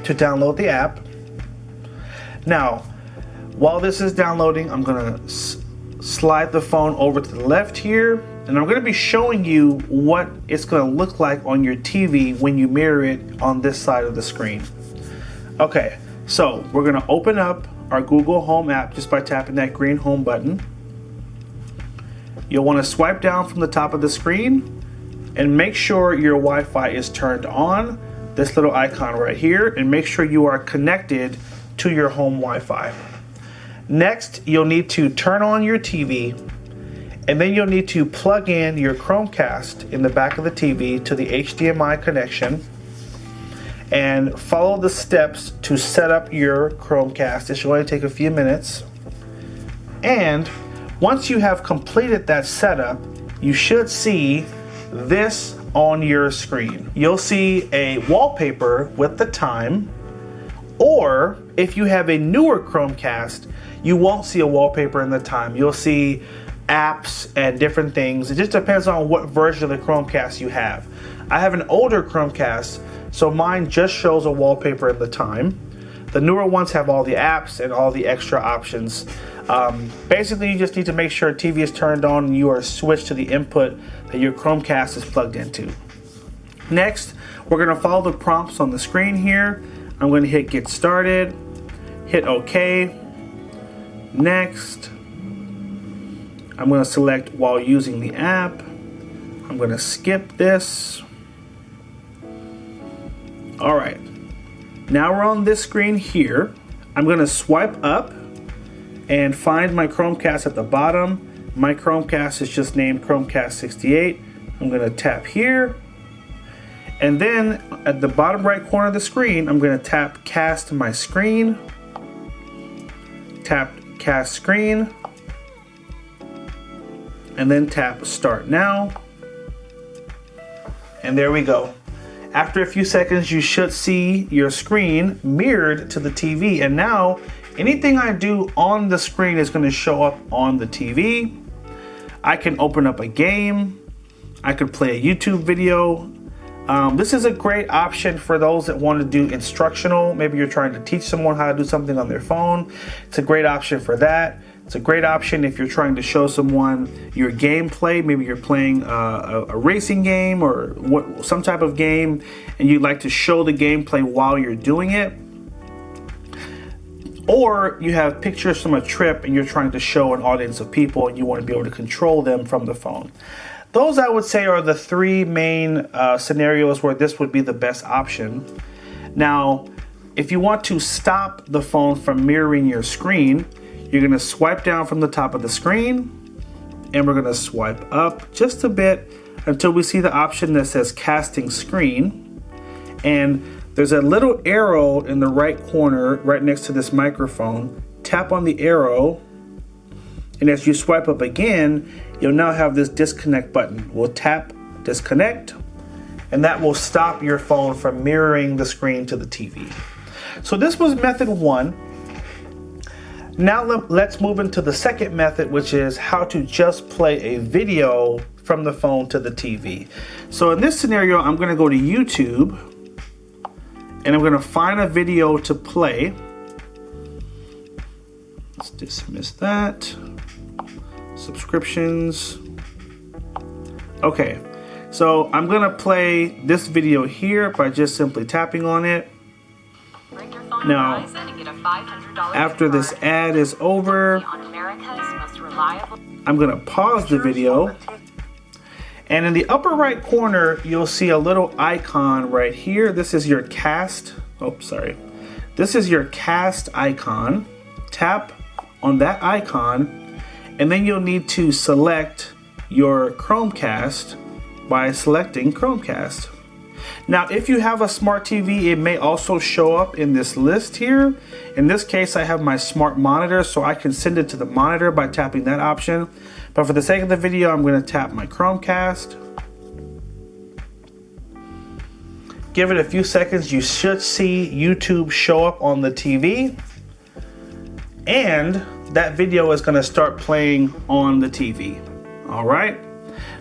to download the app. Now, while this is downloading, I'm gonna slide the phone over to the left here, and I'm gonna be showing you what it's gonna look like on your TV when you mirror it on this side of the screen. Okay, so we're gonna open up our Google Home app just by tapping that green home button. You'll wanna swipe down from the top of the screen and make sure your Wi-Fi is turned on, this little icon right here, and make sure you are connected to your home Wi-Fi. Next, you'll need to turn on your TV, and then you'll need to plug in your Chromecast in the back of the TV to the HDMI connection and follow the steps to set up your Chromecast. This should only take a few minutes. And once you have completed that setup, you should see this on your screen. You'll see a wallpaper with the time, or if you have a newer Chromecast, you won't see a wallpaper in the time. You'll see apps and different things. It just depends on what version of the Chromecast you have. I have an older Chromecast, so mine just shows a wallpaper in the time. The newer ones have all the apps and all the extra options. Basically, you just need to make sure TV is turned on and you are switched to the input that your Chromecast is plugged into. Next, we're gonna follow the prompts on the screen here. I'm gonna hit get started, hit OK. Next, I'm gonna select while using the app. I'm gonna skip this. All right, now we're on this screen here. I'm gonna swipe up and find my Chromecast at the bottom. My Chromecast is just named Chromecast 68. I'm gonna tap here. And then at the bottom right corner of the screen, I'm gonna tap cast my screen. Tap cast screen. And then tap start now. And there we go. After a few seconds, you should see your screen mirrored to the TV. And now anything I do on the screen is gonna show up on the TV. I can open up a game. I could play a YouTube video. This is a great option for those that want to do instructional. Maybe you're trying to teach someone how to do something on their phone. It's a great option for that. It's a great option if you're trying to show someone your gameplay. Maybe you're playing a racing game or some type of game and you'd like to show the gameplay while you're doing it. Or you have pictures from a trip and you're trying to show an audience of people and you want to be able to control them from the phone. Those, I would say, are the three main scenarios where this would be the best option. Now, if you want to stop the phone from mirroring your screen, you're going to swipe down from the top of the screen and we're going to swipe up just a bit until we see the option that says casting screen. And there's a little arrow in the right corner right next to this microphone. Tap on the arrow, and as you swipe up again, you'll now have this disconnect button. We'll tap disconnect, and that will stop your phone from mirroring the screen to the TV. So this was method one. Now let's move into the second method, which is how to just play a video from the phone to the TV. So in this scenario, I'm gonna go to YouTube, and I'm gonna find a video to play. Let's dismiss that. Subscriptions. Okay, so I'm gonna play this video here by just simply tapping on it. Now, after this ad is over, I'm gonna pause the video. And in the upper right corner, you'll see a little icon right here. This is your cast. This is your cast icon. Tap on that icon, and then you'll need to select your Chromecast by selecting Chromecast. Now, if you have a smart TV, it may also show up in this list here. In this case, I have my smart monitor, so I can send it to the monitor by tapping that option. But for the sake of the video, I'm going to tap my Chromecast. Give it a few seconds. You should see YouTube show up on the TV. And that video is going to start playing on the TV. All right.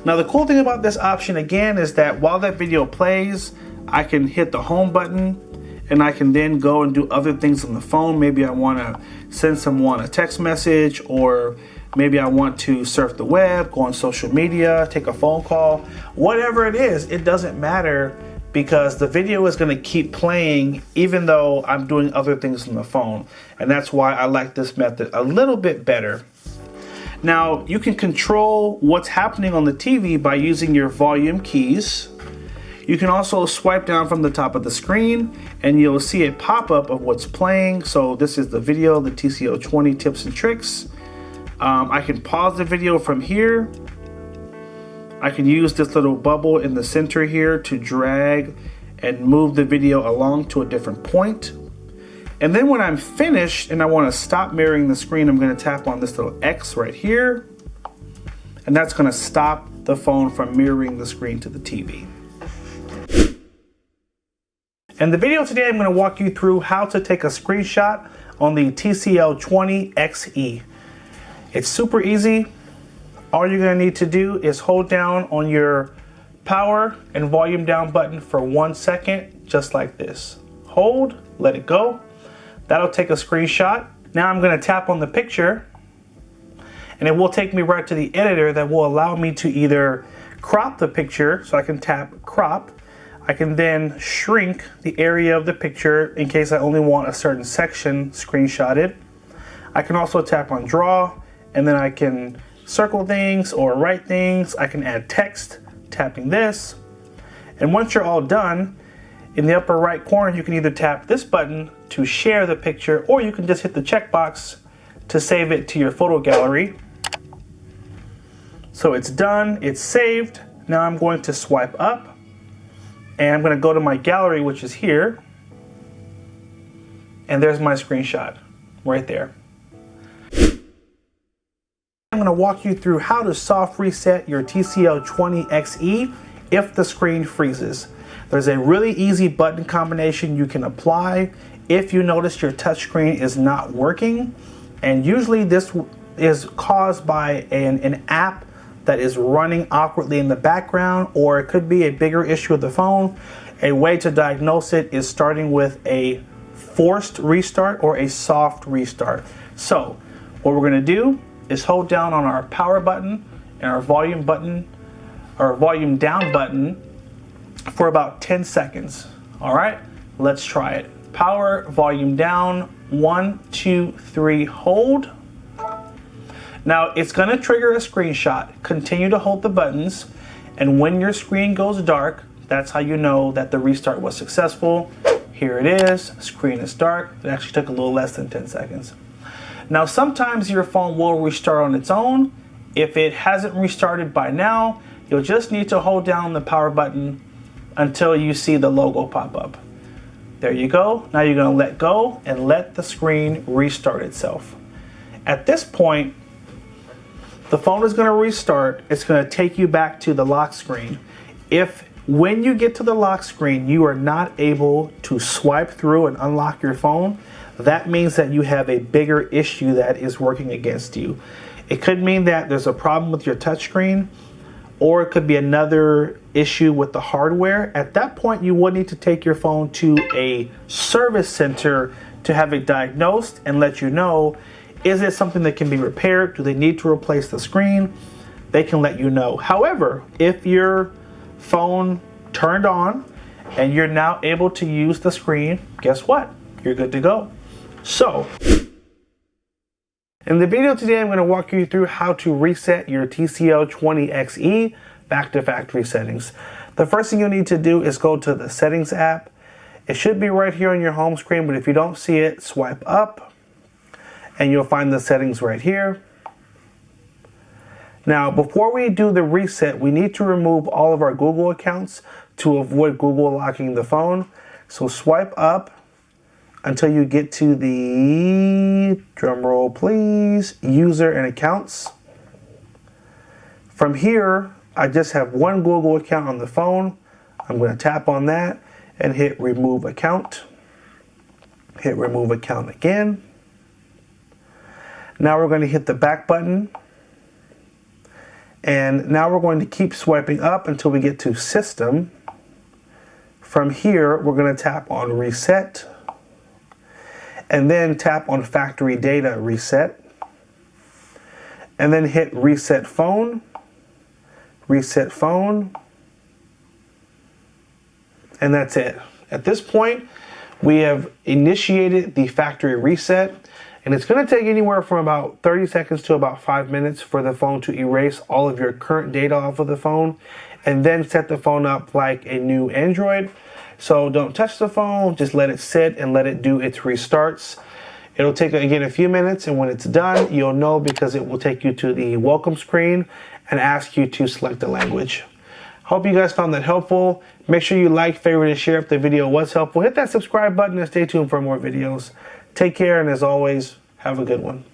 Now, the cool thing about this option again is that while that video plays, I can hit the home button and I can then go and do other things on the phone. Maybe I want to send someone a text message, or maybe I want to surf the web, go on social media, take a phone call, whatever it is, it doesn't matter, because the video is going to keep playing even though I'm doing other things on the phone. And that's why I like this method a little bit better. Now, you can control what's happening on the TV by using your volume keys. You can also swipe down from the top of the screen and you'll see a pop-up of what's playing. So this is the video, the TCL 20 tips and tricks. I can pause the video from here. I can use this little bubble in the center here to drag and move the video along to a different point. And then when I'm finished and I want to stop mirroring the screen, I'm going to tap on this little X right here. And that's going to stop the phone from mirroring the screen to the TV. In the video today, I'm going to walk you through how to take a screenshot on the TCL 20 XE. It's super easy. All you're going to need to do is hold down on your power and volume down button for 1 second, just like this. Hold, let it go. That'll take a screenshot. Now I'm going to tap on the picture and it will take me right to the editor that will allow me to either crop the picture, so I can tap crop. I can then shrink the area of the picture in case I only want a certain section screenshotted. I can also tap on draw, and then I can circle things or write things. I can add text, tapping this. And once you're all done, in the upper right corner, you can either tap this button to share the picture, or you can just hit the checkbox to save it to your photo gallery. So it's done, it's saved. Now I'm going to swipe up and I'm going to go to my gallery, which is here. And there's my screenshot right there. I'm going to walk you through how to soft reset your TCL 20 XE if the screen freezes. There's a really easy button combination you can apply if you notice your touchscreen is not working. And usually this is caused by an app that is running awkwardly in the background, or it could be a bigger issue with the phone. A way to diagnose it is starting with a forced restart or a soft restart. So what we're going to do is hold down on our power button and our volume button, or volume down button, for about 10 seconds. All right, let's try it. Power, volume down, 1, 2, 3, hold. Now it's going to trigger a screenshot. Continue to hold the buttons, and when your screen goes dark, that's how you know that the restart was successful. Here it is, screen is dark. It actually took a little less than 10 seconds. Now sometimes your phone will restart on its own. If it hasn't restarted by now, you'll just need to hold down the power button until you see the logo pop up. There you go. Now you're going to let go and let the screen restart itself. At this point, the phone is going to restart. It's going to take you back to the lock screen. If when you get to the lock screen, you are not able to swipe through and unlock your phone, that means that you have a bigger issue that is working against you. It could mean that there's a problem with your touchscreen, or it could be another issue with the hardware. At that point, you would need to take your phone to a service center to have it diagnosed and let you know, is it something that can be repaired? Do they need to replace the screen? They can let you know. However, if your phone turned on and you're now able to use the screen, guess what? You're good to go. So, in the video today, I'm going to walk you through how to reset your TCL 20 XE back to factory settings. The first thing you'll need to do is go to the settings app. It should be right here on your home screen, but if you don't see it, swipe up and you'll find the settings right here. Now, before we do the reset, we need to remove all of our Google accounts to avoid Google locking the phone. So swipe up until you get to the, drum roll please, user and accounts. From here, I just have one Google account on the phone. I'm going to tap on that and hit remove account. Hit remove account again. Now we're going to hit the back button. And now we're going to keep swiping up until we get to system. From here, we're going to tap on reset. And then tap on factory data reset. And then hit reset phone. Reset phone. And that's it. At this point, we have initiated the factory reset, and it's going to take anywhere from about 30 seconds to about 5 minutes for the phone to erase all of your current data off of the phone and then set the phone up like a new Android. So don't touch the phone, just let it sit and let it do its restarts. It'll take, again, a few minutes, and when it's done, you'll know because it will take you to the welcome screen and ask you to select the language. Hope you guys found that helpful. Make sure you like, favorite, and share if the video was helpful. Hit that subscribe button and stay tuned for more videos. Take care, and as always, have a good one.